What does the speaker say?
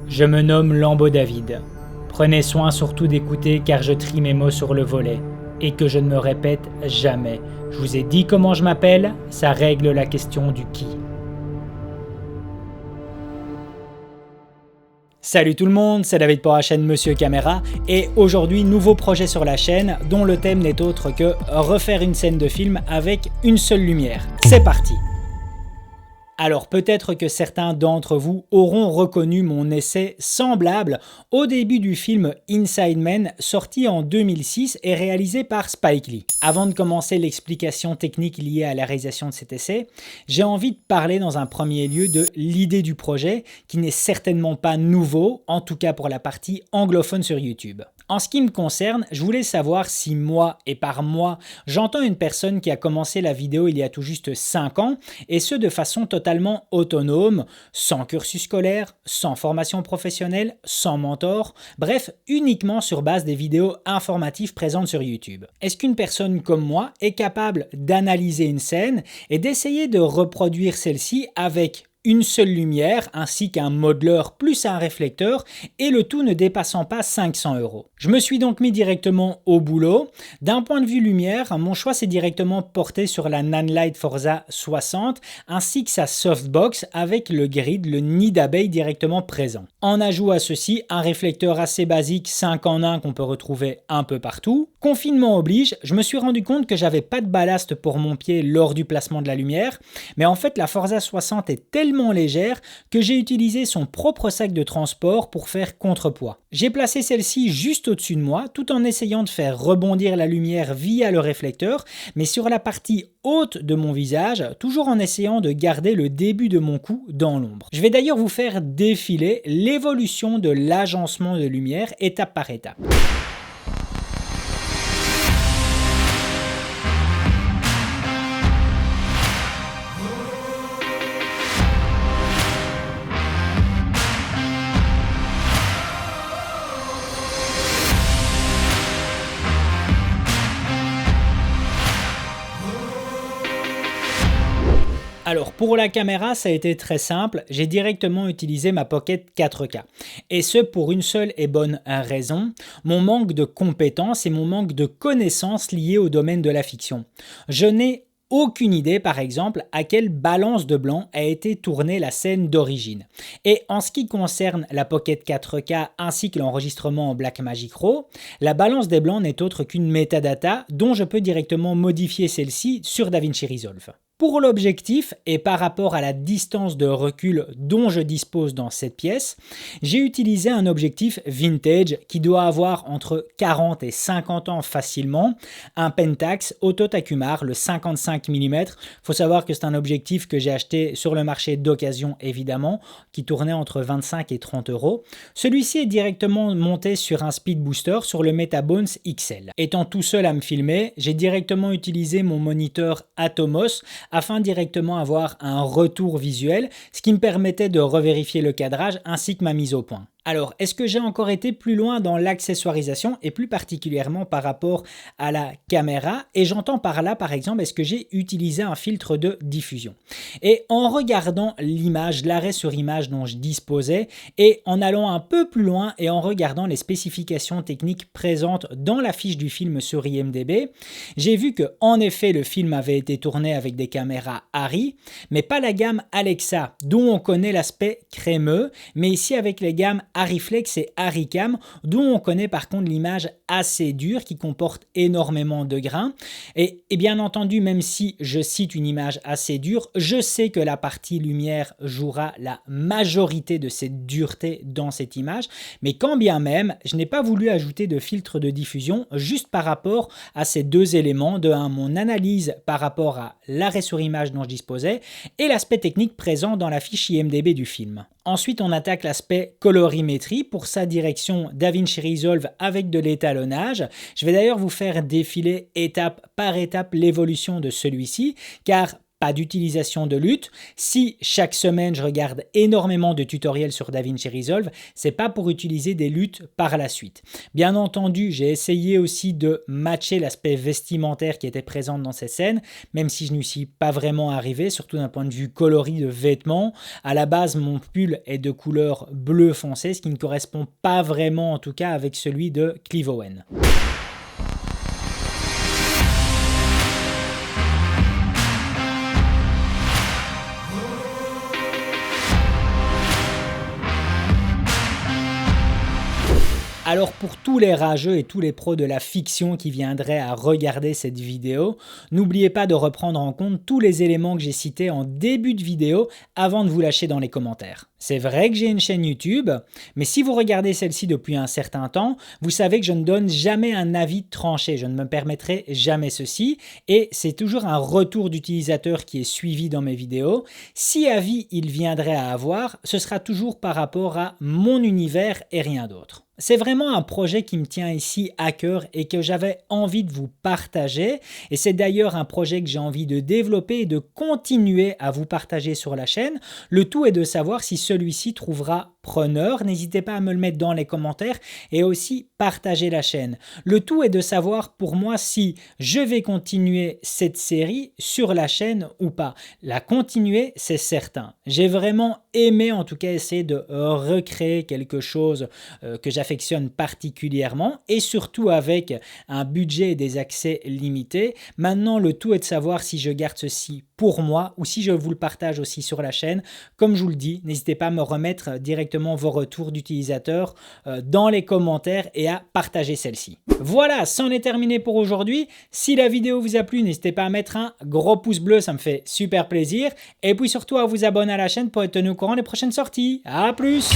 Je me nomme Lambeau David. Prenez soin surtout d'écouter car je trie mes mots sur le volet et que je ne me répète jamais. Je vous ai dit comment je m'appelle, ça règle la question du qui. Salut tout le monde, c'est David pour la chaîne Monsieur Caméra et aujourd'hui nouveau projet sur la chaîne dont le thème n'est autre que refaire une scène de film avec une seule lumière. C'est parti! Alors peut-être que certains d'entre vous auront reconnu mon essai semblable au début du film Inside Man sorti en 2006 et réalisé par Spike Lee. Avant de commencer l'explication technique liée à la réalisation de cet essai, j'ai envie de parler dans un premier lieu de l'idée du projet qui n'est certainement pas nouveau, en tout cas pour la partie anglophone sur YouTube. En ce qui me concerne, je voulais savoir si moi, et par moi, j'entends une personne qui a commencé la vidéo il y a tout juste 5 ans, et ce de façon totalement autonome, sans cursus scolaire, sans formation professionnelle, sans mentor, bref, uniquement sur base des vidéos informatives présentes sur YouTube. Est-ce qu'une personne comme moi est capable d'analyser une scène et d'essayer de reproduire celle-ci avec une seule lumière ainsi qu'un modeler plus un réflecteur et le tout ne dépassant pas 500 €. Je me suis donc mis directement au boulot. D'un point de vue lumière, mon choix s'est directement porté sur la Nanlite Forza 60 ainsi que sa softbox avec le grid, le nid d'abeille directement présent. En ajout à ceci, un réflecteur assez basique 5 en 1 qu'on peut retrouver un peu partout. Confinement oblige, je me suis rendu compte que j'avais pas de ballast pour mon pied lors du placement de la lumière, mais en fait la Forza 60 est tellement légère que j'ai utilisé son propre sac de transport pour faire contrepoids. J'ai placé celle-ci juste au-dessus de moi tout en essayant de faire rebondir la lumière via le réflecteur, mais sur la partie haute de mon visage, toujours en essayant de garder le début de mon cou dans l'ombre. Je vais d'ailleurs vous faire défiler l'évolution de l'agencement de lumière étape par étape. Alors pour la caméra, ça a été très simple, j'ai directement utilisé ma Pocket 4K. Et ce pour une seule et bonne raison, mon manque de compétences et mon manque de connaissances liées au domaine de la fiction. Je n'ai aucune idée par exemple à quelle balance de blanc a été tournée la scène d'origine. Et en ce qui concerne la Pocket 4K ainsi que l'enregistrement en Blackmagic RAW, la balance des blancs n'est autre qu'une metadata dont je peux directement modifier celle-ci sur DaVinci Resolve. Pour l'objectif et par rapport à la distance de recul dont je dispose dans cette pièce, j'ai utilisé un objectif vintage qui doit avoir entre 40 et 50 ans facilement, un Pentax Auto-Takumar, le 55 mm. Il faut savoir que c'est un objectif que j'ai acheté sur le marché d'occasion évidemment, qui tournait entre 25 et 30 €. Celui-ci est directement monté sur un speed booster sur le Metabones XL. Étant tout seul à me filmer, j'ai directement utilisé mon moniteur Atomos afin directement avoir un retour visuel, ce qui me permettait de revérifier le cadrage ainsi que ma mise au point. Alors, est-ce que j'ai encore été plus loin dans l'accessoirisation et plus particulièrement par rapport à la caméra? Et j'entends par là, par exemple, est-ce que j'ai utilisé un filtre de diffusion? Et en regardant l'image, l'arrêt sur image dont je disposais et en allant un peu plus loin et en regardant les spécifications techniques présentes dans la fiche du film sur IMDb, j'ai vu que en effet le film avait été tourné avec des caméras Arri, mais pas la gamme Alexa dont on connaît l'aspect crémeux, mais ici avec les gammes Arriflex et Arricam, dont on connaît par contre l'image assez dure qui comporte énormément de grains. Et bien entendu, même si je cite une image assez dure, je sais que la partie lumière jouera la majorité de cette dureté dans cette image, mais quand bien même, je n'ai pas voulu ajouter de filtre de diffusion juste par rapport à ces deux éléments, de un, mon analyse par rapport à l'arrêt sur image dont je disposais et l'aspect technique présent dans la fiche IMDb du film. Ensuite, on attaque l'aspect colorimétrie pour sa direction DaVinci Resolve avec de l'étalonnage. Je vais d'ailleurs vous faire défiler étape par étape l'évolution de celui-ci, car pas d'utilisation de lutte. Si chaque semaine je regarde énormément de tutoriels sur DaVinci Resolve, c'est pas pour utiliser des luttes par la suite. Bien entendu, j'ai essayé aussi de matcher l'aspect vestimentaire qui était présent dans ces scènes, même si je n'y suis pas vraiment arrivé, surtout d'un point de vue coloris de vêtements. À la base, mon pull est de couleur bleu foncé, ce qui ne correspond pas vraiment en tout cas avec celui de Clive Owen. Alors pour tous les rageux et tous les pros de la fiction qui viendraient à regarder cette vidéo, n'oubliez pas de reprendre en compte tous les éléments que j'ai cités en début de vidéo avant de vous lâcher dans les commentaires. C'est vrai que j'ai une chaîne YouTube, mais si vous regardez celle-ci depuis un certain temps, vous savez que je ne donne jamais un avis tranché, je ne me permettrai jamais ceci, et c'est toujours un retour d'utilisateur qui est suivi dans mes vidéos. Si avis il viendrait à avoir, ce sera toujours par rapport à mon univers et rien d'autre. C'est vraiment un projet qui me tient ici à cœur et que j'avais envie de vous partager. Et c'est d'ailleurs un projet que j'ai envie de développer et de continuer à vous partager sur la chaîne. Le tout est de savoir si celui-ci trouvera preneur. N'hésitez pas à me le mettre dans les commentaires et aussi partager la chaîne. Le tout est de savoir pour moi si je vais continuer cette série sur la chaîne ou pas. La continuer, c'est certain. J'ai vraiment aimé en tout cas essayer de recréer quelque chose que j'affectionne particulièrement et surtout avec un budget et des accès limités. Maintenant, le tout est de savoir si je garde ceci pour moi ou si je vous le partage aussi sur la chaîne. Comme je vous le dis, n'hésitez pas à me remettre directement vos retours d'utilisateurs dans les commentaires et à partager celle-ci. Voilà, c'en est terminé pour aujourd'hui. Si la vidéo vous a plu, n'hésitez pas à mettre un gros pouce bleu, ça me fait super plaisir. Et puis surtout à vous abonner à la chaîne pour être tenu au courant des prochaines sorties. À plus!